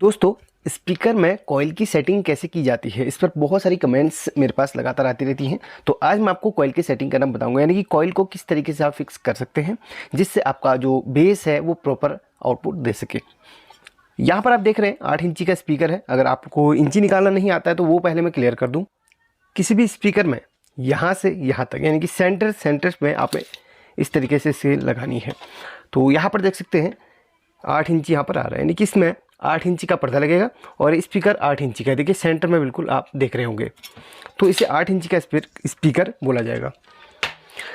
दोस्तों, स्पीकर में कॉइल की सेटिंग कैसे की जाती है, इस पर बहुत सारी कमेंट्स मेरे पास लगातार आती रहती हैं। तो आज मैं आपको कॉइल की सेटिंग करना बताऊंगा, यानी कि कॉइल को किस तरीके से आप फिक्स कर सकते हैं जिससे आपका जो बेस है वो प्रॉपर आउटपुट दे सके। यहाँ पर आप देख रहे हैं 8 इंची का स्पीकर है। अगर आपको इंची निकालना नहीं आता है तो वो पहले मैं क्लियर कर दूँ। किसी भी स्पीकर में यहाँ से यहाँ तक यानी कि सेंटर में आपने इस तरीके से लगानी है। तो यहाँ पर देख सकते हैं 8 इंची यहाँ पर आ रहा है, यानी कि इसमें 8 इंची का पर्दा लगेगा और स्पीकर 8 इंची का है। देखिए सेंटर में बिल्कुल आप देख रहे होंगे, तो इसे 8 इंची का स्पीकर बोला जाएगा।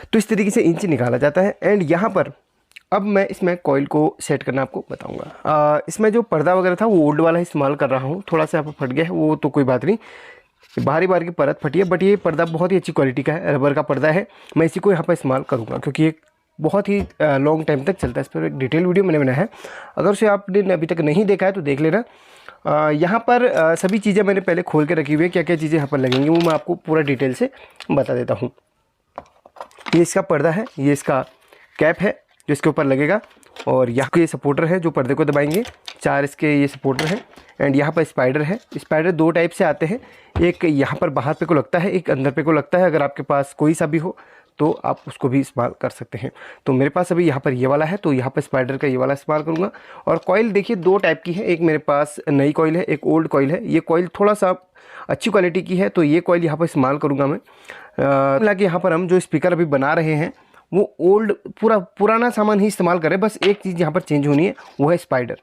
तो इस तरीके से इंच निकाला जाता है। एंड यहाँ पर अब मैं इसमें कॉइल को सेट करना आपको बताऊंगा। इसमें जो पर्दा वगैरह था वो ओल्ड वाला इस्तेमाल कर रहा हूँ, थोड़ा सा यहाँ पर फट गया है, वो तो कोई बात नहीं, बारी की परत फटी है, बट ये पर्दा बहुत ही अच्छी क्वालिटी का है, रबर का पर्दा है। मैं इसी को यहाँ पर इस्तेमाल करूँगा क्योंकि ये बहुत ही लॉन्ग टाइम तक चलता है। इस पर एक डिटेल वीडियो मैंने बनाया है, अगर उसे आपने अभी तक नहीं देखा है तो देख लेना। यहाँ पर सभी चीज़ें मैंने पहले खोल के रखी हुई है, क्या क्या चीज़ें यहाँ पर लगेंगी वो मैं आपको पूरा डिटेल से बता देता हूँ। ये इसका पर्दा है, ये इसका कैप है जो इसके ऊपर लगेगा, और यहाँ के ये सपोर्टर है जो पर्दे को दबाएंगे। 4 इसके ये सपोर्टर हैं। एंड यहाँ पर स्पाइडर है। स्पाइडर 2 टाइप से आते हैं, एक यहाँ पर बाहर पे को लगता है, एक अंदर पे को लगता है। अगर आपके पास कोई सा भी हो तो आप उसको भी इस्तेमाल कर सकते हैं। तो मेरे पास अभी यहाँ पर ये वाला है, तो यहाँ पर स्पाइडर का ये वाला इस्तेमाल करूँगा। और कॉइल देखिए 2 टाइप की है, एक मेरे पास नई कॉइल है, एक ओल्ड कॉइल है। ये कॉइल थोड़ा सा अच्छी क्वालिटी की है, तो ये कॉइल यहाँ पर इस्तेमाल करूँगा मैं। हालांकि यहाँ पर हम जो स्पीकर अभी बना रहे हैं वो ओल्ड पुराना सामान ही इस्तेमाल करें। बस एक चीज़ यहाँ पर चेंज होनी है, वो है स्पाइडर।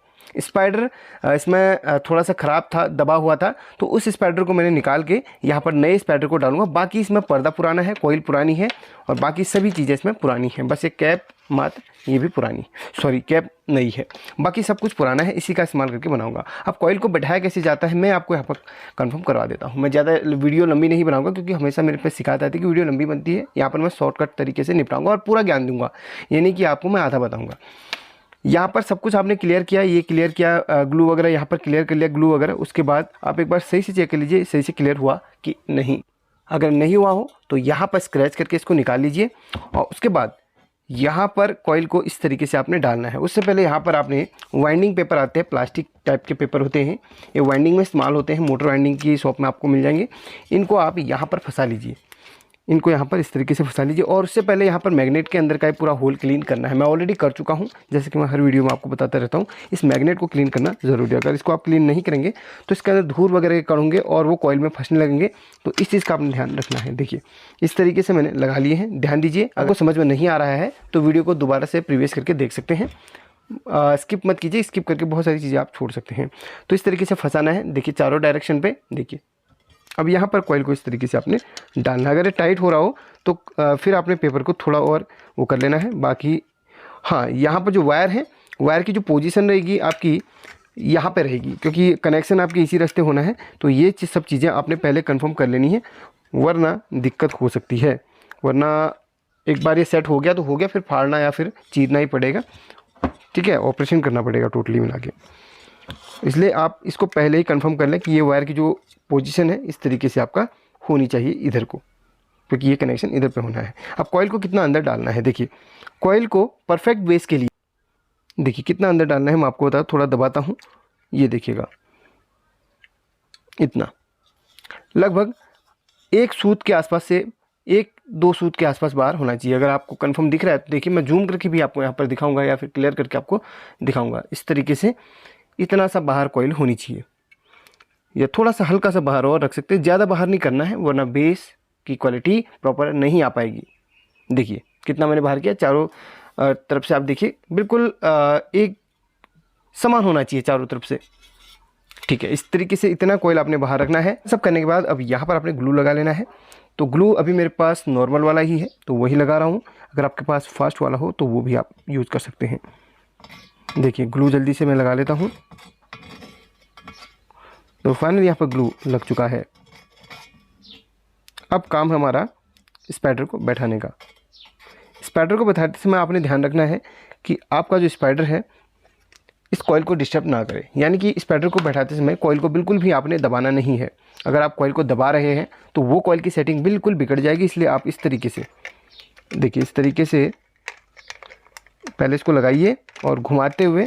इसमें थोड़ा सा ख़राब था, दबा हुआ था, तो उस स्पाइडर को मैंने निकाल के यहाँ पर नए स्पाइडर को डालूंगा। बाकी इसमें पर्दा पुराना है, कॉइल पुरानी है, और बाकी सभी चीज़ें इसमें पुरानी हैं। बस एक कैप मात्र ये भी पुरानी, सॉरी कैप नई है, बाकी सब कुछ पुराना है। इसी का इस्तेमाल करके बनाऊंगा। अब कॉइल को बैठाया कैसे जाता है मैं आपको यहाँ पर कंफर्म करवा देता हूँ। मैं ज़्यादा वीडियो लंबी नहीं बनाऊंगा क्योंकि हमेशा मेरे पे शिकायत आती है कि वीडियो लंबी बनती है। यहाँ पर मैं शॉर्टकट तरीके से निपटाऊंगा और पूरा ज्ञान दूंगा, ये नहीं कि आपको मैं आधा बताऊँगा। यहाँ पर सब कुछ आपने क्लियर किया, ये क्लियर किया, ग्लू वगैरह यहाँ पर क्लियर कर लिया, ग्लू वगैरह। उसके बाद आप एक बार सही से चेक कर लीजिए सही से क्लियर हुआ कि नहीं। अगर नहीं हुआ हो तो यहाँ पर स्क्रैच करके इसको निकाल लीजिए, और उसके बाद यहाँ पर कॉइल को इस तरीके से आपने डालना है। उससे पहले यहाँ पर आपने वाइंडिंग पेपर आते हैं, प्लास्टिक टाइप के पेपर होते हैं, ये वाइंडिंग में इस्तेमाल होते हैं, मोटर वाइंडिंग की शॉप में आपको मिल जाएंगे। इनको आप यहाँ पर फंसा लीजिए, इनको यहाँ पर इस तरीके से फंसा लीजिए। और उससे पहले यहाँ पर मैग्नेट के अंदर का ही पूरा होल क्लीन करना है। मैं ऑलरेडी कर चुका हूँ, जैसे कि मैं हर वीडियो में आपको बताता रहता हूँ। इस मैग्नेट को क्लीन करना ज़रूरी है। अगर इसको आप क्लीन नहीं करेंगे तो इसके अंदर धूल वगैरह करूँगे और वो कॉइल में फंसने लगेंगे, तो इस चीज़ का आपने ध्यान रखना है। देखिए इस तरीके से मैंने लगा लिए हैं, ध्यान दीजिए। अगर समझ में नहीं आ रहा है तो वीडियो को दोबारा से प्रीवियस करके देख सकते हैं। स्किप मत कीजिए, स्किप करके बहुत सारी चीज़ें आप छोड़ सकते हैं। तो इस तरीके से फंसाना है, देखिए चारों डायरेक्शन पे। देखिए अब यहाँ पर कॉइल को इस तरीके से आपने डालना है। अगर ये टाइट हो रहा हो तो फिर आपने पेपर को थोड़ा और वो कर लेना है। बाकी हाँ, यहाँ पर जो वायर है, वायर की जो पोजीशन रहेगी आपकी यहाँ पे रहेगी, क्योंकि कनेक्शन आपके इसी रास्ते होना है। तो ये सब चीज़ें आपने पहले कंफर्म कर लेनी है, वरना दिक्कत हो सकती है। वरना एक बार ये सेट हो गया तो हो गया, फिर फाड़ना या फिर चीरना ही पड़ेगा, ठीक है, ऑपरेशन करना पड़ेगा टोटली मिला के। इसलिए आप इसको पहले ही कंफर्म कर लें कि ये वायर की जो पोजीशन है इस तरीके से आपका होनी चाहिए इधर को, क्योंकि ये कनेक्शन इधर पे होना है। अब कॉइल को कितना अंदर डालना है, देखिए कॉइल को परफेक्ट बेस के लिए देखिए कितना अंदर डालना है मैं आपको बता, थोड़ा दबाता हूँ, ये देखिएगा इतना, लगभग 1 सूत के आसपास से 1-2 सूत के आसपास बाहर होना चाहिए। अगर आपको कंफर्म दिख रहा है तो देखिए मैं जूम करके भी आपको यहाँ पर दिखाऊंगा या फिर क्लियर करके आपको दिखाऊंगा। इस तरीके से इतना सा बाहर कॉइल होनी चाहिए, या थोड़ा सा हल्का सा बाहर और रख सकते हैं, ज़्यादा बाहर नहीं करना है वरना बेस की क्वालिटी प्रॉपर नहीं आ पाएगी। देखिए कितना मैंने बाहर किया, चारों तरफ से आप देखिए बिल्कुल एक समान होना चाहिए चारों तरफ से, ठीक है। इस तरीके से इतना कॉइल आपने बाहर रखना है। सब करने के बाद अब यहाँ पर आपने ग्लू लगा लेना है। तो ग्लू अभी मेरे पास नॉर्मल वाला ही है तो वही लगा रहा हूँ, अगर आपके पास फास्ट वाला हो तो वो भी आप यूज़ कर सकते हैं। देखिए ग्लू जल्दी से मैं लगा लेता हूँ। तो फाइनली यहाँ पर ग्लू लग चुका है। अब काम हमारा स्पाइडर को बैठाने का। स्पाइडर को बैठाते समय आपने ध्यान रखना है कि आपका जो स्पाइडर है इस कॉइल को डिस्टर्ब ना करे, यानी कि स्पाइडर को बैठाते समय कॉइल को बिल्कुल भी आपने दबाना नहीं है। अगर आप कॉइल को दबा रहे हैं तो वो कॉइल की सेटिंग बिल्कुल बिगड़ जाएगी। इसलिए आप इस तरीके से देखिए, इस तरीके से पहले इसको लगाइए और घुमाते हुए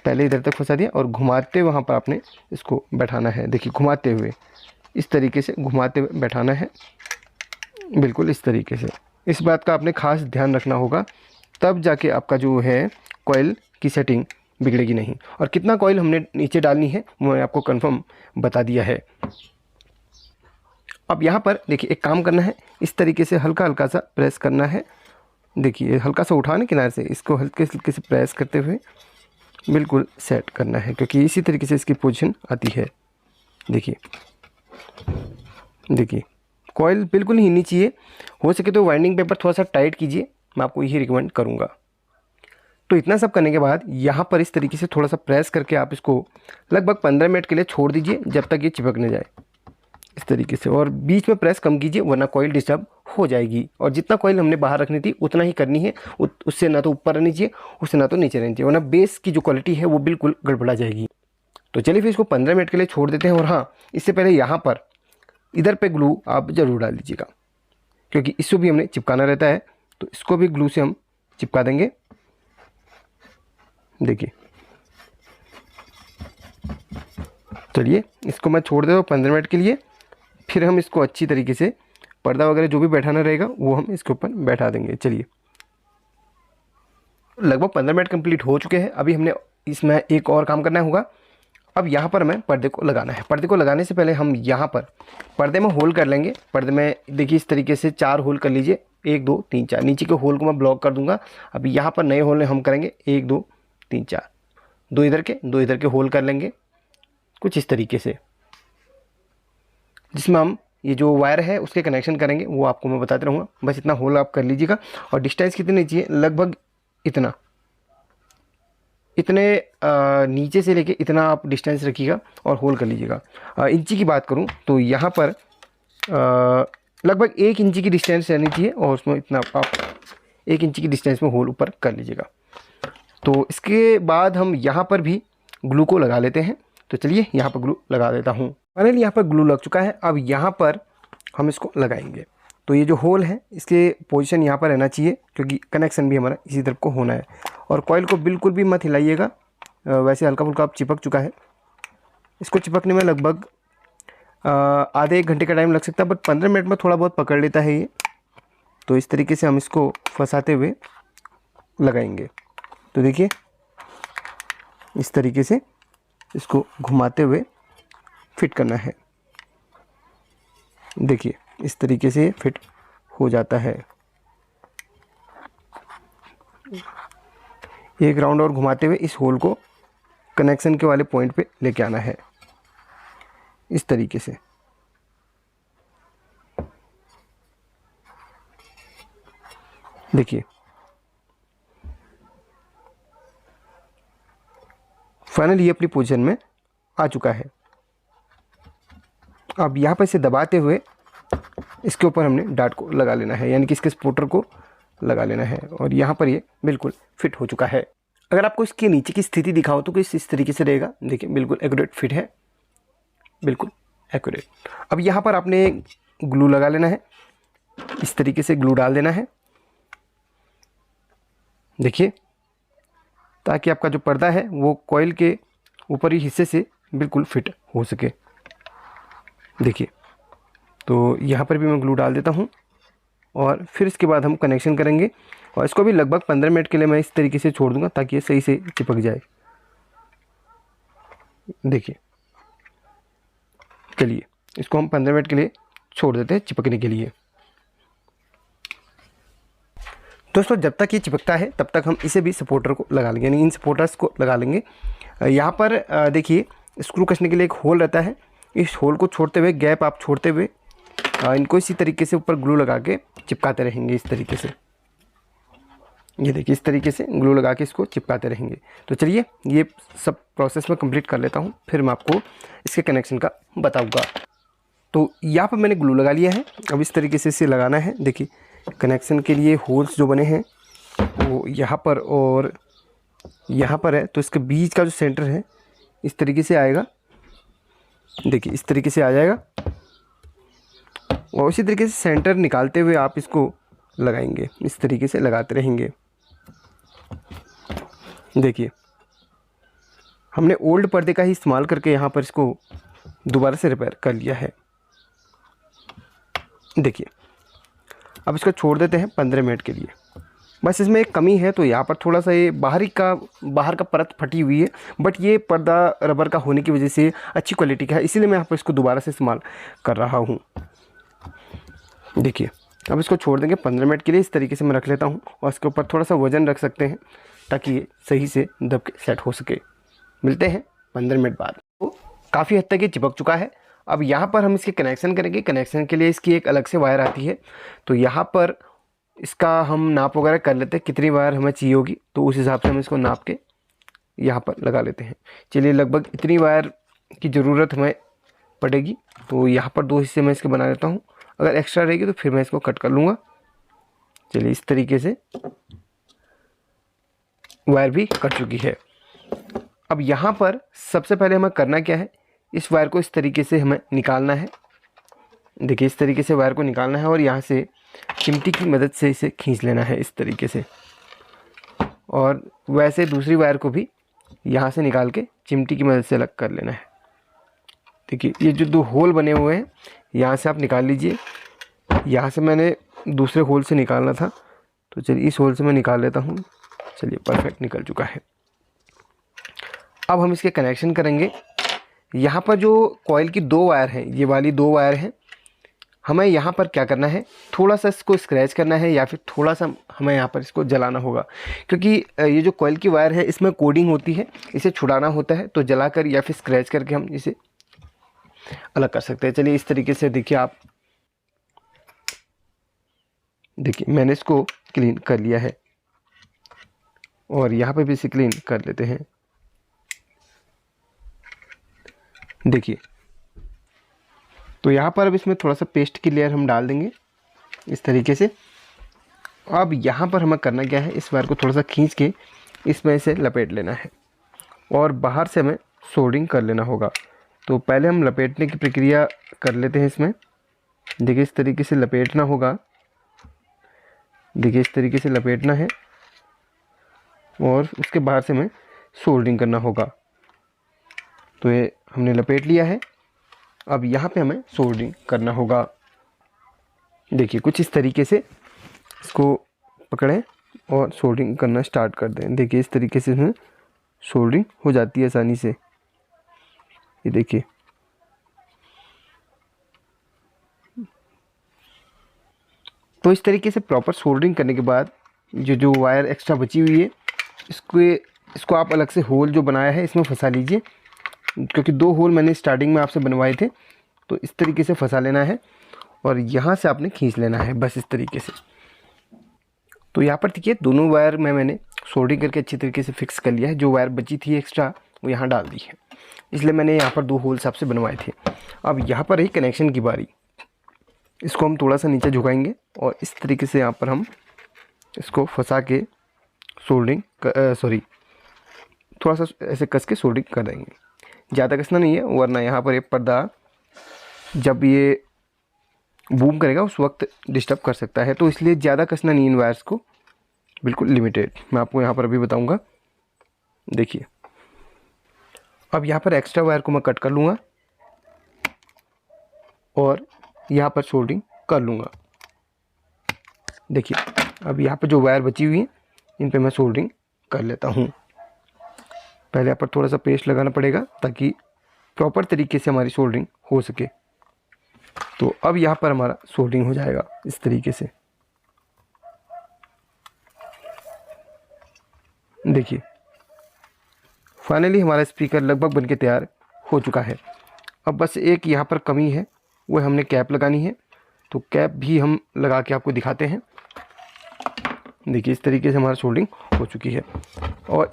पहले इधर तक फंसा दिया और घुमाते वहाँ पर आपने इसको बैठाना है। देखिए घुमाते हुए इस तरीके से घुमाते हुए बैठाना है, बिल्कुल इस तरीके से। इस बात का आपने खास ध्यान रखना होगा, तब जाके आपका जो है कॉइल की सेटिंग बिगड़ेगी नहीं। और कितना कॉइल हमने नीचे डालनी है वो मैंने आपको कंफर्म बता दिया है। अब यहाँ पर देखिए एक काम करना है, इस तरीके से हल्का हल्का सा प्रेस करना है। देखिए हल्का सा उठाने किनारे से इसको हल्के हल्के से प्रेस करते हुए बिल्कुल सेट करना है, क्योंकि इसी तरीके से इसकी पोजीशन आती है। देखिए देखिए कॉइल बिल्कुल ही हिलनी चाहिए। हो सके तो वाइंडिंग पेपर थोड़ा सा टाइट कीजिए, मैं आपको यही रिकमेंड करूँगा। तो इतना सब करने के बाद यहाँ पर इस तरीके से थोड़ा सा प्रेस करके आप इसको लगभग 15 मिनट के लिए छोड़ दीजिए, जब तक ये चिपक न जाए इस तरीके से। और बीच में प्रेस कम कीजिए वरना कॉइल डिस्टर्ब हो जाएगी। और जितना कॉइल हमने बाहर रखनी थी उतना ही करनी है, उससे ना तो ऊपर रहनी चाहिए, उससे ना तो नीचे रहनी चाहिए, वरना बेस की जो क्वालिटी है वो बिल्कुल गड़बड़ा जाएगी। तो चलिए फिर इसको 15 मिनट के लिए छोड़ देते हैं। और हाँ, इससे पहले यहाँ पर इधर पे ग्लू आप ज़रूर डाल दीजिएगा, क्योंकि इसको भी हमने चिपकाना रहता है। तो इसको भी ग्लू से हम चिपका देंगे। देखिए चलिए इसको मैं छोड़ देता हूँ 15 मिनट के लिए। फिर हम इसको अच्छी तरीके से पर्दा वगैरह जो भी बैठाना रहेगा वो हम इसके ऊपर बैठा देंगे। चलिए लगभग 15 मिनट कंप्लीट हो चुके हैं। अभी हमने इसमें एक और काम करना होगा। अब यहाँ पर हमें पर्दे को लगाना है। पर्दे को लगाने से पहले हम यहाँ पर पर्दे में होल कर लेंगे। पर्दे में देखिए इस तरीके से 4 होल कर लीजिए, 1 2 3 4। नीचे के होल को मैं ब्लॉक कर दूंगा। अभी यहाँ पर नए होल हम करेंगे 1 2 3 4, 2 इधर के होल कर लेंगे कुछ इस तरीके से, जिसमें हम ये जो वायर है उसके कनेक्शन करेंगे, वो आपको मैं बताते रहूँगा। बस इतना होल आप कर लीजिएगा। और डिस्टेंस कितनी चाहिए, लगभग इतने नीचे से लेके इतना आप डिस्टेंस रखिएगा और होल कर लीजिएगा। इंची की बात करूं तो यहाँ पर लगभग 1 इंची की डिस्टेंस रहनी चाहिए, और उसमें इतना आप 1 इंची की डिस्टेंस में होल ऊपर कर लीजिएगा। तो इसके बाद हम यहाँ पर भी ग्लू को लगा लेते हैं। तो चलिए यहाँ पर ग्लू लगा देता हूँ। फाइनली यहाँ पर ग्लू लग चुका है। अब यहाँ पर हम इसको लगाएंगे। तो ये जो होल है इसके पोजीशन यहाँ पर रहना चाहिए, क्योंकि कनेक्शन भी हमारा इसी तरफ को होना है। और कॉइल को बिल्कुल भी मत हिलाइएगा, वैसे हल्का फुल्का आप चिपक चुका है। इसको चिपकने में लगभग आधे 1 घंटे का टाइम लग सकता है, बट 15 मिनट में थोड़ा बहुत पकड़ लेता है ये। तो इस तरीके से हम इसको फंसाते हुए लगाएंगे। तो देखिए इस तरीके से इसको घुमाते हुए फिट करना है। देखिए इस तरीके से फिट हो जाता है। एक राउंड और घुमाते हुए इस होल को कनेक्शन के वाले पॉइंट पे लेके आना है इस तरीके से। देखिए फाइनली ये अपनी पोजीशन में आ चुका है। अब यहाँ पर इसे दबाते हुए इसके ऊपर हमने डार्ट को लगा लेना है, यानी कि इसके सपोर्टर को लगा लेना है। और यहाँ पर ये बिल्कुल फिट हो चुका है। अगर आपको इसके नीचे की स्थिति दिखाओ तो इस तरीके से रहेगा। देखिए बिल्कुल एक्यूरेट फिट है, बिल्कुल एक्यूरेट। अब यहाँ पर आपने ग्लू लगा लेना है, इस तरीके से ग्लू डाल देना है। देखिए ताकि आपका जो पर्दा है वो कॉइल के ऊपरी हिस्से से बिल्कुल फिट हो सके। देखिए तो यहाँ पर भी मैं ग्लू डाल देता हूँ और फिर इसके बाद हम कनेक्शन करेंगे। और इसको भी लगभग 15 मिनट के लिए मैं इस तरीके से छोड़ दूंगा ताकि ये सही से चिपक जाए। देखिए चलिए इसको हम 15 मिनट के लिए छोड़ देते हैं चिपकने के लिए। दोस्तों जब तक ये चिपकता है तब तक हम इसे भी सपोर्टर को लगा लेंगे, यानी इन सपोर्टर्स को लगा लेंगे। यहाँ पर देखिए स्क्रू कसने के लिए एक होल रहता है। इस होल को छोड़ते हुए, गैप आप छोड़ते हुए इनको इसी तरीके से ऊपर ग्लू लगा के चिपकाते रहेंगे इस तरीके से। ये देखिए इस तरीके से ग्लू लगा के इसको चिपकाते रहेंगे। तो चलिए ये सब प्रोसेस में कंप्लीट कर लेता हूँ, फिर मैं आपको इसके कनेक्शन का बताऊँगा। तो यहाँ पर मैंने ग्लू लगा लिया है। अब इस तरीके से इसे लगाना है। देखिए कनेक्शन के लिए होल्स जो बने हैं वो यहाँ पर और यहाँ पर है। तो इसके बीच का जो सेंटर है इस तरीके से आएगा। देखिए इस तरीके से आ जाएगा और इसी तरीके से सेंटर निकालते हुए आप इसको लगाएंगे, इस तरीके से लगाते रहेंगे। देखिए हमने ओल्ड पर्दे का ही इस्तेमाल करके यहाँ पर इसको दोबारा से रिपेयर कर लिया है। देखिए, अब इसको छोड़ देते हैं 15 मिनट के लिए। बस इसमें एक कमी है, तो यहाँ पर थोड़ा सा ये बाहर का परत फटी हुई है, बट ये पर्दा रबर का होने की वजह से अच्छी क्वालिटी का है, इसीलिए मैं यहाँ पर इसको दोबारा से इस्तेमाल कर रहा हूँ। देखिए, अब इसको छोड़ देंगे 15 मिनट के लिए। इस तरीके से मैं रख लेता हूँ और इसके ऊपर थोड़ा सा वज़न रख सकते हैं ताकि ये सही से दब के सेट हो सके। मिलते हैं 15 मिनट बाद। तो काफ़ी हद तक ये चिपक चुका है। अब यहाँ पर हम इसके कनेक्शन करेंगे। कनेक्शन के लिए इसकी एक अलग से वायर आती है, तो यहाँ पर इसका हम नाप वगैरह कर लेते हैं कितनी वायर हमें चाहिए होगी, तो उस हिसाब से हम इसको नाप के यहाँ पर लगा लेते हैं। चलिए, लगभग इतनी वायर की ज़रूरत हमें पड़ेगी, तो यहाँ पर 2 हिस्से मैं इसके बना लेता हूँ। अगर एक्स्ट्रा रहेगी तो फिर मैं इसको कट कर लूँगा। चलिए, इस तरीके से वायर भी कट चुकी है। अब यहाँ पर सबसे पहले हमें करना क्या है, इस वायर को इस तरीके से हमें निकालना है। देखिए, इस तरीके से वायर को निकालना है और यहाँ से चिमटी की मदद से इसे खींच लेना है इस तरीके से, और वैसे दूसरी वायर को भी यहाँ से निकाल के चिमटी की मदद से अलग कर लेना है। देखिए, ये जो 2 होल बने हुए हैं, यहाँ से आप निकाल लीजिए। यहाँ से मैंने दूसरे होल से निकालना था, तो चलिए इस होल से मैं निकाल लेता हूँ। चलिए, परफेक्ट निकल चुका है। अब हम इसके कनेक्शन करेंगे। यहाँ पर जो कॉइल की 2 वायर हैं, ये वाली 2 वायर हैं, हमें यहाँ पर क्या करना है, थोड़ा सा इसको स्क्रैच करना है या फिर थोड़ा सा हमें यहाँ पर इसको जलाना होगा, क्योंकि ये जो कॉइल की वायर है इसमें कोडिंग होती है, इसे छुड़ाना होता है। तो जलाकर या फिर स्क्रैच करके हम इसे अलग कर सकते हैं। चलिए, इस तरीके से देखिए आप, देखिए मैंने इसको क्लीन कर लिया है और यहाँ पे भी इसे क्लीन कर लेते हैं। देखिए, तो यहाँ पर अब इसमें थोड़ा सा पेस्ट की लेयर हम डाल देंगे इस तरीके से। अब यहाँ पर हमें करना क्या है, इस वायर को थोड़ा सा खींच के इसमें इसे लपेट लेना है और बाहर से हमें सोल्डिंग कर लेना होगा। तो पहले हम लपेटने की प्रक्रिया कर लेते हैं इसमें। देखिए, इस तरीके से लपेटना होगा। देखिए, इस तरीके से लपेटना है और उसके बाहर से हमें सोल्डिंग करना होगा। तो ये हमने लपेट लिया है। अब यहाँ पे हमें सोल्डिंग करना होगा। देखिए, कुछ इस तरीके से इसको पकड़ें और सोल्डिंग करना स्टार्ट कर दें। देखिए, इस तरीके से इसमें सोल्डिंग हो जाती है आसानी से। ये देखिए, तो इस तरीके से प्रॉपर सोल्डरिंग करने के बाद जो वायर एक्स्ट्रा बची हुई है, इसको आप अलग से होल जो बनाया है इसमें फंसा लीजिए, क्योंकि 2 होल मैंने स्टार्टिंग में आपसे बनवाए थे। तो इस तरीके से फंसा लेना है और यहाँ से आपने खींच लेना है, बस इस तरीके से। तो यहाँ पर देखिए, दोनों वायर मैंने सोल्डरिंग करके अच्छी तरीके से फिक्स कर लिया है। जो वायर बची थी एक्स्ट्रा वो यहाँ डाल दी है, इसलिए मैंने यहाँ पर 2 होल्स आपसे बनवाए थे। अब यहाँ पर रही कनेक्शन की बारी। इसको हम थोड़ा सा नीचे झुकाएंगे और इस तरीके से यहाँ पर हम इसको फंसा के सोल्डरिंग थोड़ा सा ऐसे कस के सोल्डरिंग कर देंगे। ज़्यादा कसना नहीं है, वरना यहाँ पर ये पर्दा जब ये बूम करेगा उस वक्त डिस्टर्ब कर सकता है, तो इसलिए ज़्यादा कसना नहीं इन वायर्स को, बिल्कुल लिमिटेड। मैं आपको यहाँ पर अभी बताऊँगा। देखिए, अब यहाँ पर एक्स्ट्रा वायर को मैं कट कर लूँगा और यहाँ पर सोल्डरिंग कर लूँगा। देखिए, अब यहाँ पर जो वायर बची हुई है इन पे मैं सोल्डरिंग कर लेता हूँ। पहले यहाँ पर थोड़ा सा पेस्ट लगाना पड़ेगा ताकि प्रॉपर तरीके से हमारी सोल्डरिंग हो सके। तो अब यहाँ पर हमारा सोल्डरिंग हो जाएगा इस तरीके से। देखिए, फाइनली हमारा स्पीकर लगभग बनके तैयार हो चुका है। अब बस एक यहाँ पर कमी है, वो हमने कैप लगानी है। तो कैप भी हम लगा के आपको दिखाते हैं। देखिए, इस तरीके से हमारा सोल्डरिंग हो चुकी है और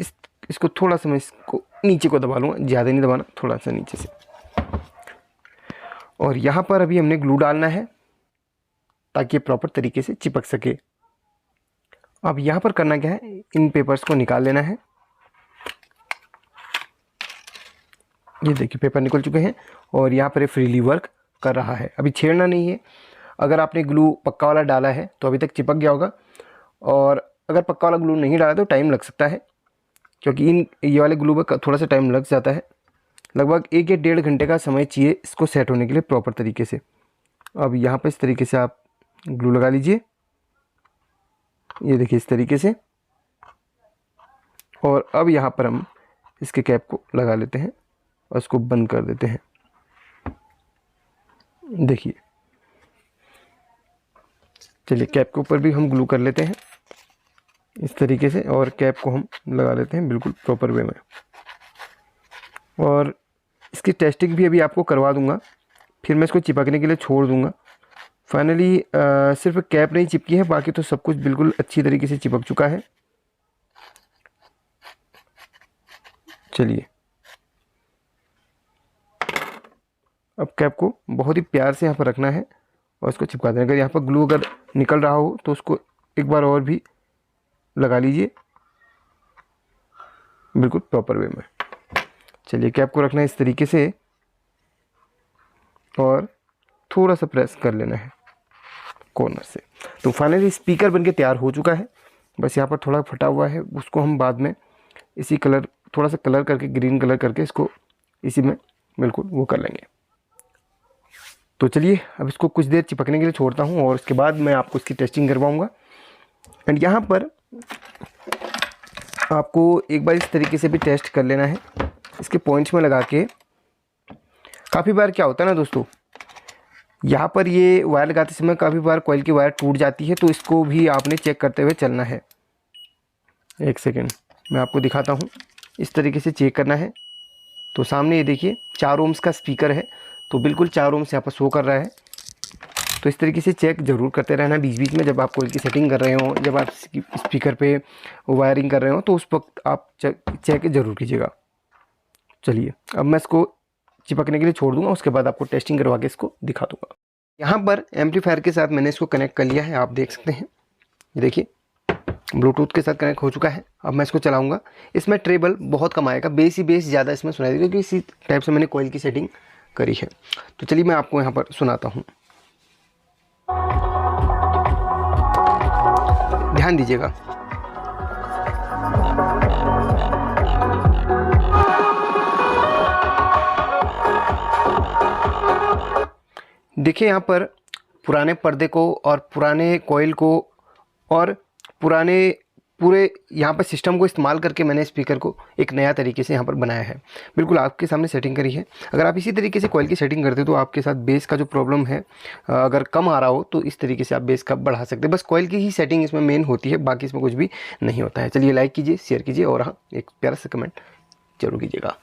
इसको थोड़ा सा मैं इसको नीचे को दबा लूँगा, ज़्यादा नहीं दबाना, थोड़ा सा नीचे से। और यहाँ पर अभी हमने ग्लू डालना है ताकि ये प्रॉपर तरीके से चिपक सके। अब यहाँ पर करना क्या है, इन पेपर्स को निकाल लेना है। ये देखिए, पेपर निकल चुके हैं और यहाँ पर ये फ्रीली वर्क कर रहा है। अभी छेड़ना नहीं है। अगर आपने ग्लू पक्का वाला डाला है तो अभी तक चिपक गया होगा, और अगर पक्का वाला ग्लू नहीं डाला तो टाइम लग सकता है। क्योंकि ये वाले ग्लू में थोड़ा सा टाइम लग जाता है, लगभग 1 या 1.5 घंटे का समय चाहिए इसको सेट होने के लिए प्रॉपर तरीके से। अब यहाँ पर इस तरीके से आप ग्लू लगा लीजिए, ये देखिए इस तरीके से। और अब यहाँ पर हम इसके कैप को लगा लेते हैं और इसको बंद कर देते हैं। देखिए, चलिए कैप के ऊपर भी हम ग्लू कर लेते हैं इस तरीके से, और कैप को हम लगा लेते हैं बिल्कुल प्रॉपर वे में। और इसकी टेस्टिंग भी अभी आपको करवा दूंगा, फिर मैं इसको चिपकने के लिए छोड़ दूंगा। फाइनली सिर्फ कैप नहीं चिपकी है, बाकी तो सब कुछ बिल्कुल अच्छी तरीके से चिपक चुका है। चलिए, अब कैप को बहुत ही प्यार से यहाँ पर रखना है और इसको चिपका देना। अगर यहाँ पर ग्लू अगर निकल रहा हो तो उसको एक बार और भी लगा लीजिए बिल्कुल प्रॉपर वे में। चलिए, कैप को रखना है इस तरीके से और थोड़ा सा प्रेस कर लेना है कॉर्नर से। तो फाइनली स्पीकर बनके तैयार हो चुका है। बस यहाँ पर थोड़ा फटा हुआ है, उसको हम बाद में इसी कलर, थोड़ा सा कलर करके, ग्रीन कलर करके इसको इसी में बिल्कुल वो कर लेंगे। तो चलिए, अब इसको कुछ देर चिपकने के लिए छोड़ता हूँ और उसके बाद मैं आपको इसकी टेस्टिंग करवाऊँगा। एंड यहाँ पर आपको एक बार इस तरीके से भी टेस्ट कर लेना है, इसके पॉइंट्स में लगा के। काफ़ी बार क्या होता है ना दोस्तों, यहाँ पर ये वायर लगाते समय काफ़ी बार कॉइल की वायर टूट जाती है, तो इसको भी आपने चेक करते हुए चलना है। एक सेकेंड मैं आपको दिखाता हूँ, इस तरीके से चेक करना है। तो सामने ये देखिए 4 ओम्स का स्पीकर है, तो बिल्कुल 4 ओम्स यहाँ पर शो कर रहा है। तो इस तरीके से चेक ज़रूर करते रहना बीच बीच में, जब आप कॉइल की सेटिंग कर रहे हो, जब आप स्पीकर पे वायरिंग कर रहे हो, तो उस वक्त आप चेक ज़रूर कीजिएगा। चलिए, अब मैं इसको चिपकने के लिए छोड़ दूंगा, उसके बाद आपको टेस्टिंग करवा के इसको दिखा दूंगा। यहाँ पर एम्पलीफायर के साथ मैंने इसको कनेक्ट कर लिया है, आप देख सकते हैं। ये देखिए ब्लूटूथ के साथ कनेक्ट हो चुका है। अब मैं इसको चलाऊंगा। इसमें ट्रेबल बहुत कम आएगा, बेस ही बेस ज़्यादा इसमें सुनाई देगा, क्योंकि इसी टाइप से मैंने कॉइल की सेटिंग करी है। तो चलिए मैं आपको यहाँ पर सुनाता हूँ, ध्यान दीजिएगा। देखिए यहाँ पर पुराने पर्दे को और पुराने कॉइल को और पुराने पूरे यहाँ पर सिस्टम को इस्तेमाल करके मैंने स्पीकर को एक नया तरीके से यहाँ पर बनाया है। बिल्कुल आपके सामने सेटिंग करी है। अगर आप इसी तरीके से कॉइल की सेटिंग करते तो आपके साथ बेस का जो प्रॉब्लम है, अगर कम आ रहा हो तो इस तरीके से आप बेस का बढ़ा सकते हैं। बस कॉइल की ही सेटिंग इसमें मेन होती है, बाकी इसमें कुछ भी नहीं होता है। चलिए, लाइक कीजिए, शेयर कीजिए और हाँ, एक प्यारा सा कमेंट जरूर कीजिएगा।